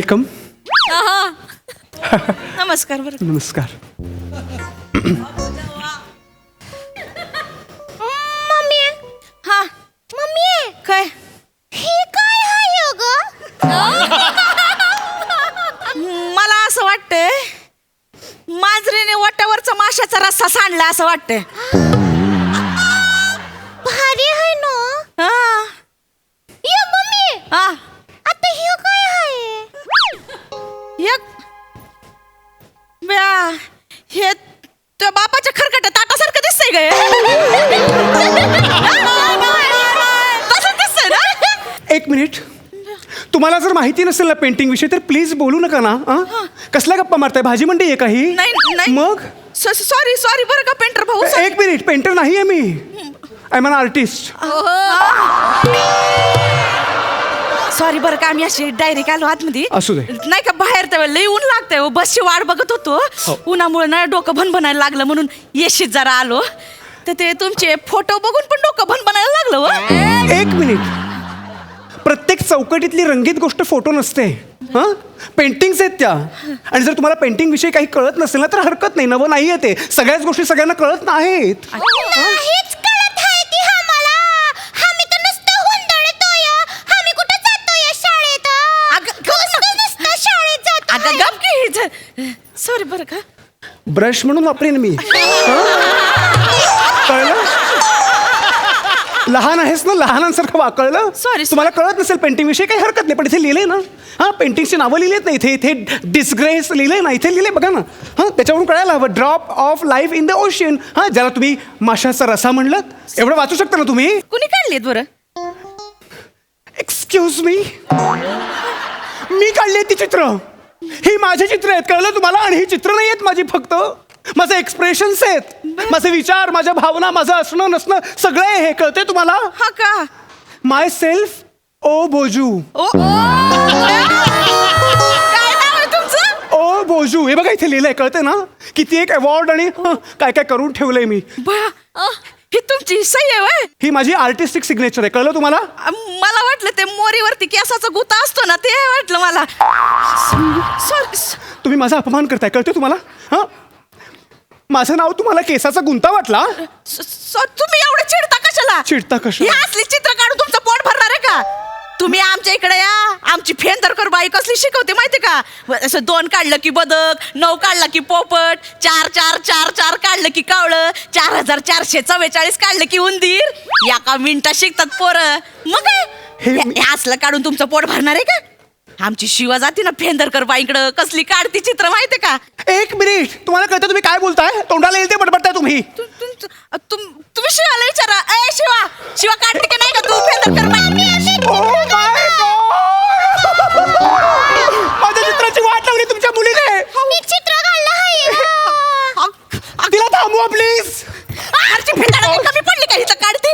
Welcome. नमस्कार. बरं नमस्कार. मम्मी हा मम्मी काय हे काय आहे ग? मला असं वाटतंय मांजरीने वाट्यावरचा माशाचा रस्सा सांडला असं वाटतंय. भारी आहे ना. हा ये मम्मी हा आता हे काय आहे? एक ब्या हे त्या बापाच्या खरकट्या ताटासारखं दिसतंय ग हे. तसंच दिसतंय ना. एक मिनिट. तुम्हाला जर माहिती नसेल ना पेंटिंग विषयी तर प्लीज बोलू नका ना. कसल्या गप्पा मारताय? भाजी मंडी आहे काही? नाही मग सॉरी बरं का पेंटर भाऊ. एक मिनिट. पेंटर नाही आहे मी. I am an artist. Sorry बरं का आम्ही अशी डायरेक्ट आलो आतमध्ये. असू दे. नाही का बाहेर तेव्हा लई ऊन लागतंय हो. बसची वाट बघत होतो. उन्हामुळे ना डोकं भनभनायला लागलं म्हणून येशीत जरा आलो. तर ते तुमचे फोटो बघून पण डोकं भनभनायला लागलं हो. एक मिनिट. प्रत्येक चौकटीतली रंगीत गोष्ट फोटो नसते. पेंटिंग्स आहेत त्या. आणि जर तुम्हाला पेंटिंग विषयी काही कळत नसेल ना तर हरकत नाही. नवं नाही आहे ते. सगळ्याच गोष्टी सगळ्यांना कळत नाहीत. नाहीच कळत आहे की आम्हाला. आम्ही तर नुसतं हुंदडतोय. आम्ही कुठं जातोय शाळेत? नुसतं शाळेत अगं जातोय. गप की. सॉरी बरं का. ब्रश म्हणून वापरेन मी. कळलं? लहान आहेस ना, लहानांसारखं वाकळलं. Sorry. तुम्हाला कळत नसेल पेंटिंग विषयी काही हरकत नाही. पण इथे लिहिलंय ना. पेंटिंगची नावं लिहिलेत ना इथे डिस्ग्रेस लिहिलंय ना इथे लिहिलंय बघा ना. त्याच्यावरून कळायला हवं. Drop of life in the ocean. ज्याला तुम्ही माशाचा रसा म्हणलं एवढं वाचू शकता ना तुम्ही. कुणी काढलीत बरं? एक्सक्यूज मी काढली ती चित्र. ही माझी चित्र आहेत. कळलं तुम्हाला? आणि ही चित्र नाही आहेत माझी फक्त. माझे एक्सप्रेशन्स आहेत. माझे विचार, माझ्या भावना, माझं असणं नसणं सगळं आहे हे. कळतंय तुम्हाला? हा का? माय सेल्फ ओ बोजू. काय नाव आहे तुमचं? ओ बोजू. हे बघा इथे लिहिलंय. कळतंय ना? किती एक अवॉर्ड आणि काय काय करून ठेवलंय मी. बया ही तुमची सही आहे व्हय? ही माझी आर्टिस्टिक सिग्नेचर आहे. कळलं तुम्हाला? मला वाटलं ते मोरीवरती केसाचा गुता असतो ना ते वाटलं मला. सॉरी. तुम्ही माझा अपमान करताय. कळतंय तुम्हाला? माझं नाव तुम्हाला केसाचा गुंता वाटला? तुम्ही एवढं चिडता कशाला? चिडता ही कशा? असली चित्र काढून तुमचं पोट भरणार आहे का? तुम्ही आमच्या इकडे या. आमची फेंदरकर बाई कसली शिकवते माहिती का? असं 2 काढलं की बदक, 9 काढलं की पोपट, 4 काढलं की कावळं, 4444 काढलं की उंदीर. एका मिनिटात शिकतात पोरं. मग काय हे असलं काढून तुमचं पोट भरणार आहे का? आमची शिवा जाती ना फेंदरकर बाईकडं कसली काढती चित्र माहिती का? एक मिनिट. तुम्हाला कळतं तुम्ही काय बोलताय? तोंडाला येईल ते बडबडताय तुम्ही. तुम्ही शिवाला विचारा. ए शिवा काढते की नाही का तू फेंदरकर बाई? Oh my God! माझ्या चित्राची वाट लावली तुमच्या मुलीने. मी चित्र काढलं आहे. तिला थांबवा प्लीज. कमी पडली का हिचं काढते?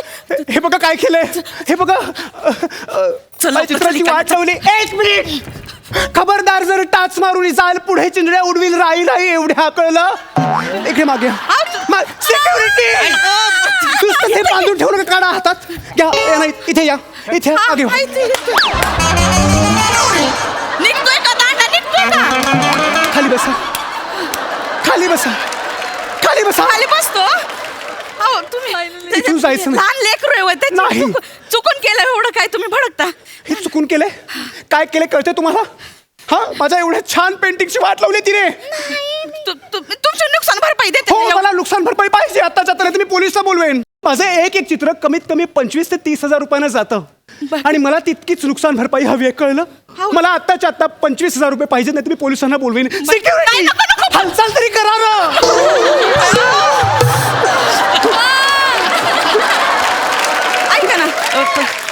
हे बघा काय केलंय. हे बघा. चला, माझ्या चित्राची वाट लावली. एक मिनिट. खबरदार जर टाच मारून जाल पुढे चिंधड्या उडवील. राही एवढ्या कळलं. इकडे मागे सिक्युरिटी. नुसतं हे बांधून ठेवू नका. काढा हातात. घ्या. नाही इथे या. इथे मागे व्हा. निघतोय का दांडा? निघतोय का? खाली बसा. खाली बसा. खाली बसा. खाली बसतो. अहो तुम्ही इथून जायचं नाही. लहान लेकरू आहे होय, ते नाही. चुकून केलं एवढं काय तुम्ही भडकता? हे चुकून केलंय. काय केलंय कळतंय तुम्हाला? माझ्या एवढ्या छान पेंटिंगची वाट लावली तिने. तुमचं नुकसान भरपाई देते हो ते. मला नुकसान भरपाई पाहिजे. आत्ताच्या तर मी पोलिसला बोलवेन. माझं एक चित्र कमीत कमी 25 ते 30 हजार रुपयानं जातं. आणि मला तितकीच नुकसान भरपाई हवी आहे. कळलं? मला आत्ताच्या आत्ता 25,000 रुपये पाहिजे. नाही तर मी पोलिसांना बोलवेन. सिक्युरिटी हालचाल तरी करा ना. ऐका ना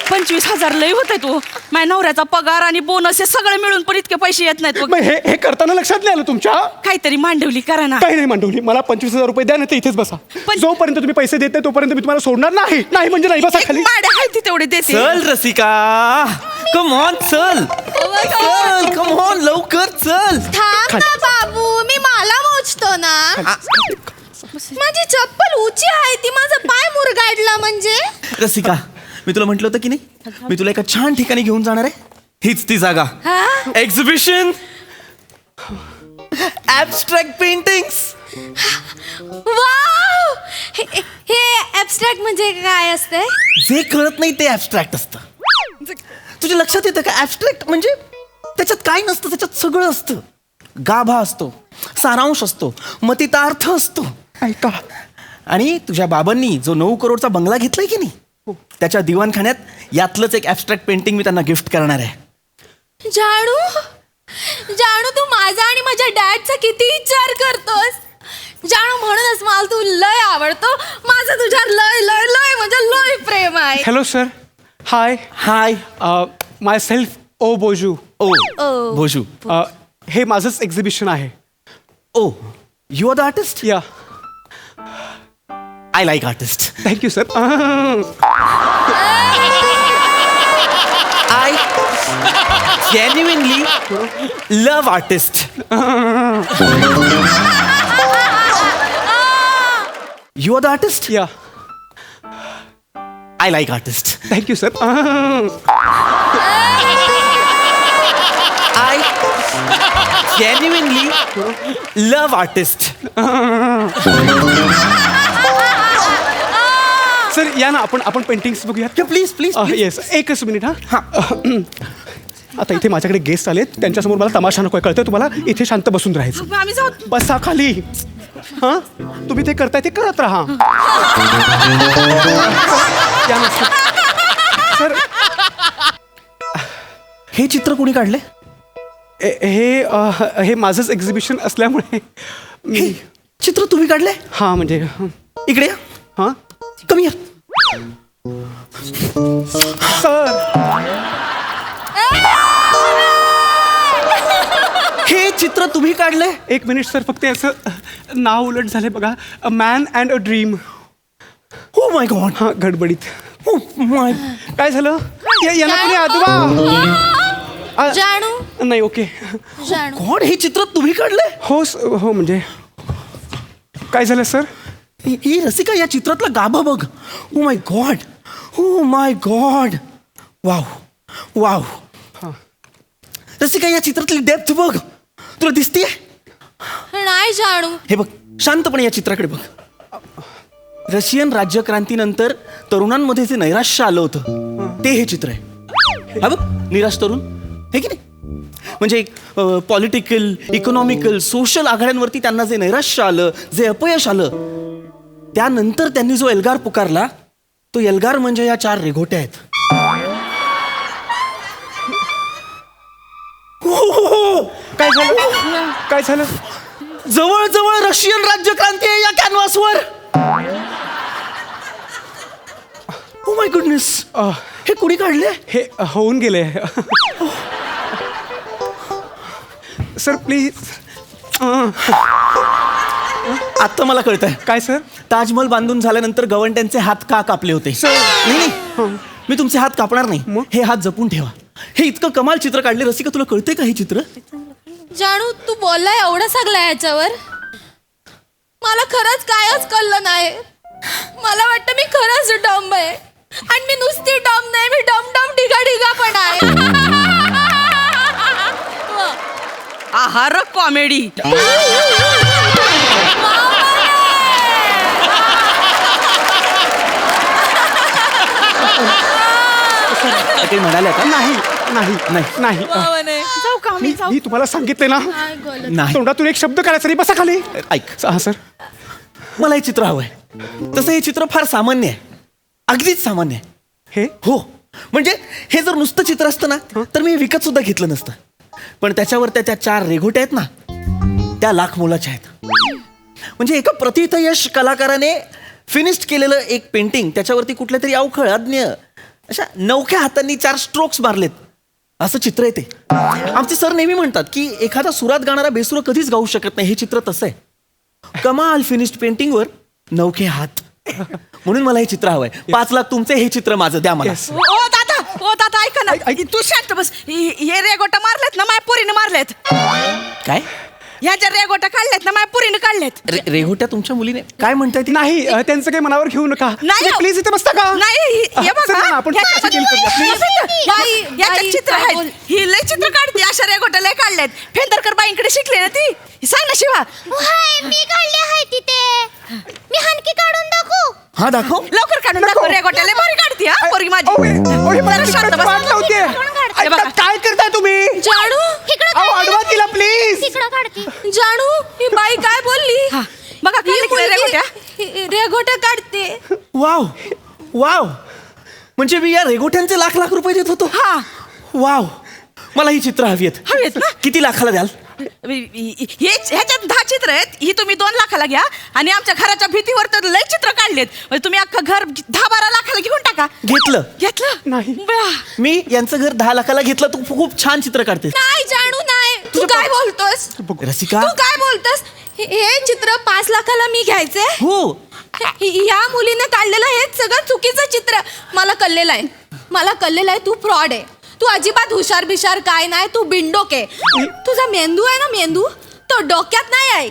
25,000 लय होत आहे तो. माझ्या नवऱ्याचा पगार आणि बोनस हे सगळे मिळून पण इतके पैसे येत नाहीत. मग हे करताना लक्षात नाही आलं तुमच्या? काहीतरी मांडवली करा ना. काही नाही मांडवली. मला 25,000 रुपये द्या. नाही तर इथेच बसा. जोपर्यंत तुम्ही पैसे देत नाही तोपर्यंत मी तुम्हाला सोडणार नाही. नाही म्हणजे नाही. बसा खाली. माडे आहे ती तेवढे देते. चल रसिका. कम ऑन चल. चल कम ऑन लवकर चल. थांब ना बाबू. मी मला मोजतो ना. माझी चप्पल उंची आहे ती. माझा पाय मुरगाडला म्हणजे. रसिका मी तुला म्हटलं होतं की नाही मी तुला एका छान ठिकाणी घेऊन जाणार आहे. हीच ती जागा. Exhibition abstract paintings. वाव हे ऍबस्ट्रॅक्ट म्हणजे काय असते? जे कळत नाही ते ऍबस्ट्रॅक्ट असतं. तुझ्या लक्षात येतं का? ऍबस्ट्रॅक्ट म्हणजे त्याच्यात काय नसतं, त्याच्यात सगळं असतं. गाभा असतो, सारांश असतो, मतितार्थ असतो. ऐका, आणि तुझ्या बाबांनी जो 9 करोडचा बंगला घेतलाय की नाही, त्याच्या दिवाणखान्यात यातलंच एक ऍबस्ट्रॅक्ट पेंटिंग मी त्यांना गिफ्ट करणार आहे. जानू जानू तू माझा आणि माझ्या डॅडचा किती विचार करतोस. जानू म्हणूनच मला तू लय आवडतो. माझं तुझ्यावर लय लय लय म्हणजे लय प्रेम आहे. Hello sir. Hi. Hi. Myself ओ बोजू. ओ भोजू. हे माझंच एक्झिबिशन आहे. Oh you are the artist. Yeah. I like artist. Thank you sir. I genuinely love artists. You are the artist? या. I like artists. Thank you sir. I genuinely love artists. Sir या ना, आपण पेंटिंग्स बघूयात. Please please. Yes, एकच minute. हा. आता इथे माझ्याकडे गेस्ट आलेत, त्यांच्यासमोर मला तमाशा नको कळतंय तुम्हाला. इथे शांत बसून राहायचं. आम्ही जाऊ. बसा खाली. हा, तुम्ही ते करताय ते करत राहा. या ना, सर. हे चित्र कोणी काढले? हे माझंच एक्झिबिशन असल्यामुळे हे चित्र तुम्ही काढले? हा म्हणजे इकडे या. हा कमी या. सर. हे चित्र तुम्ही काढले? एक मिनिट सर, फक्त असं नाव उलट झाले बघा. A man and a dream. हो माय गॉड. हा, गडबडीत. हो माय. काय झालं? यांना तुम्ही आजोबा. जानू नाही, ओके. जानू गॉड, हे चित्र तुम्ही काढले? हो म्हणजे काय झालं सर? ही रसिका, या चित्रातला गाभा बघ. Oh my God. Oh my God. Wow wow. Rasika, या चित्रातली डेप्थ बघ. तुला दिसतीये? नाही जानू. हे बघ, शांतपणे या चित्राकडे बघ. रशियन राज्यक्रांतीनंतर तरुणांमध्ये जे नैराश्य आलं होतं, ते हे चित्र आहे. हा बघ, निराश तरुण हे की नाही. म्हणजे पॉलिटिकल, इकॉनॉमिकल, सोशल आघाड्यांवरती त्यांना जे नैराश्य आलं, जे अपयश आलं, त्यानंतर त्यांनी जो एल्गार पुकारला, तो एल्गार म्हणजे या 4 रेघोट्या आहेत. काय झालं? काय झालं? जवळजवळ रशियन राज्यक्रांती आहे या कॅनव्हासवर. Oh my goodness. हे कुणी काढले? हे होऊन गेले. Sir please. आता मला कळतंय. काय सर? ताजमहल बांधून झाल्यानंतर गवंड्यांचे हात का कापले होते? नाही, मी तुमचे हात कापणार नाही. हे हात जपून ठेवा. हे इतकं कमाल चित्र काढले. रसिका, तुला कळतंय का हे चित्र? जानू तू बोललाय एवढं सगळं याच्यावर, मला खरंच कायच कळलं नाही. मला वाटतं मी खरंच डम आहे. आणि मी नुसती डम नाही, मी डम डम ढिगा ढिगा पण आहे. आहार कॉमेडी. काही म्हणाल्या का? नाही नाही नाही. नाही. जाऊ का आम्ही? जाऊ. मी तुम्हाला सांगितले ना, नाही. तोंडातून एक शब्द काढायचा नाही. बसा खाली. ऐक, हा सर. मला हे चित्र हवंय. तसं हे चित्र फार सामान्य आहे, अगदीच सामान्य आहे. हे हो, म्हणजे हे जर नुसतं चित्र असतं ना, तर मी विकत सुद्धा घेतलं नसतं. पण त्याच्यावर त्या 4 रेघोट्या आहेत ना, त्या लाख मोलाच्या आहेत. म्हणजे एका प्रतिथयश कलाकाराने फिनिश्ड केलेलं एक पेंटिंग, त्याच्यावरती कुठल्या तरी अवखळ अज्ञ अशा नवख्या हातांनी 4 स्ट्रोक्स मारलेत, असं चित्र आहे ते. आमचे सर नेहमी म्हणतात की एखादा सुरात गाणारा बेसुरा कधीच गाऊ शकत नाही. हे चित्र तसं आहे. कमाल फिनिश्ड पेंटिंगवर नवखे हात. म्हणून मला हे चित्र हवंय. 5 लाख तुमचे, हे चित्र माझं. द्या मला. Yes. ओ दादा ऐका ना. तू शांत बस. हे रेगोटा मारलेत ना, माझ्या पोरीने मारलेत. काय? ह्या ज्या रेगोट्या काढल्यात ना माझ्या पुरीने काढल्यात. रेघोट्या तुमच्या मुलीने काय म्हणताय ती? नाही त्यांचं काही मनावर घेऊ नका. नाही हो. प्लीज इथे बसता का? नाही हे बघा चला ना, आपण ह्याच्यात- deal करूया, please. याच्यात चित्र काय आहेत. बोल- ही लय चित्र काढते अशा रेगोट्या लय काढल्यात. फेंदरकर बाईंकडे शिकले ना ती. सांग ना शिवा. मी काढले आहे तिथे. मी हनकी काढून दाखवू. हा दाखव. लवकर काढून नको. दाखव रेगोट्या लय भारी काढते हा पोरगी माझी. ओय, मला जरा शांत तिकडे बस. वाट लावते. हे बघा. ऐका, काय करताय तुम्ही? जानू अहो, अडवा तिला प्लीज. तिकडं काढते. जानू ही बाई काय बोलली? हा. बघा ही काढले की नाही मुलगी रेगोट्या. रेघोट्या काढते. वाव वाव म्हणजे मी या रेघोट्यांचे लाख लाख रुपये देत होतो. हा वाव मला ही चित्र हवी हवी आहेत आहेत. ना? किती लाखाला द्याल? ह्याच्यात 10 चित्र आहेत. ही तुम्ही 2 लाखाला घ्या आणि आमच्या घराच्या भीतीवर तर लय चित्र काढलेत. म्हणजे तुम्ही अख्खं घर 10-12 लाखाला घेऊन टाका. घेतलं. घेतलं नाही. बा. मी यांचं घर 10 लाखाला घेतलं. तू खूप छान चित्र काढतेस. नाही जानू नाही. तू काय बोलतोस? रसिका तू काय बोलतोस? हे चित्र 5 लाखाला मी घ्यायचे. हो ह्या मुलीने काढलेलं हे सगळं चुकीचं चित्र मला कळलेलं आहे. तू फ्रॉड आहे. तू अजिबात हुशार बिशार काय नाही. तू बिंडोक आहे. तुझा मेंदू आहे ना मेंदू तो डोक्यात नाही आहे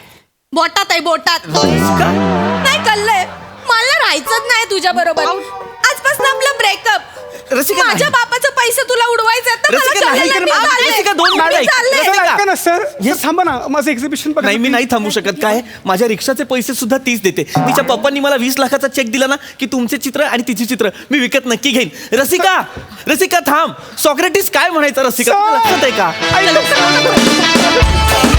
बोटात आहे बोटात. नाही कळलंय मला राहायचंच नाही तुझ्या बरोबर. आजपासून आपलं ब्रेकअप. रसिका, नाही. माझ्या बापाचे पैसे तुला उडवायचे आहेत ना, मला रसिका, नाही. कळलेलं, मी चालले. रसिका, 2 मी मिनिटं ऐक. चालले. रसिका. ऐका ना सर. Yes. थांबा ना, माझं एक्झिबिशन बघा. नाही मी नाही थांबू शकत. काय माझ्या रिक्षाचे पैसे सुद्धा तीच देते. तिच्या पप्पांनी मला 20 लाखाचा चेक दिला ना की तुमचे चित्र आणि तिचे चित्र मी विकत नक्की घेईन. रसिका रसिका थांब. सॉक्रेटिस काय म्हणायचं रसिका? तुला लक्षात आहे का? ऐका.